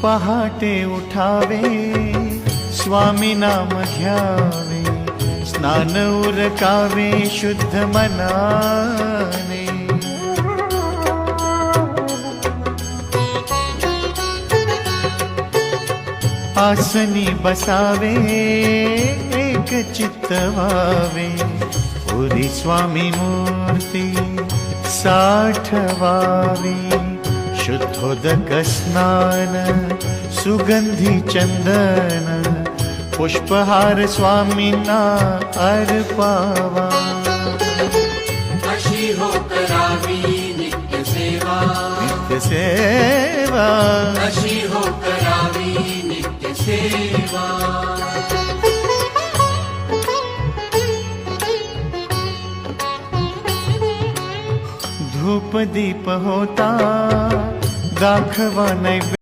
पहाटे उठावे स्वामी नाम घ्यावे, स्नान उरकावे शुद्ध मनाने। आसनी बसावे एक चित्त व्हावे, पुरी स्वामी मूर्ती साठवावी। शुद्धोदक स्नान सुगंधी चंदन, पुष्पहार स्वामींना अर्पावा। अशी हो करावी नित्य सेवा, नित्य सेवा अशी हो करावी नित्य सेवा। धूप दीप होता दाखवा नैवेद्य,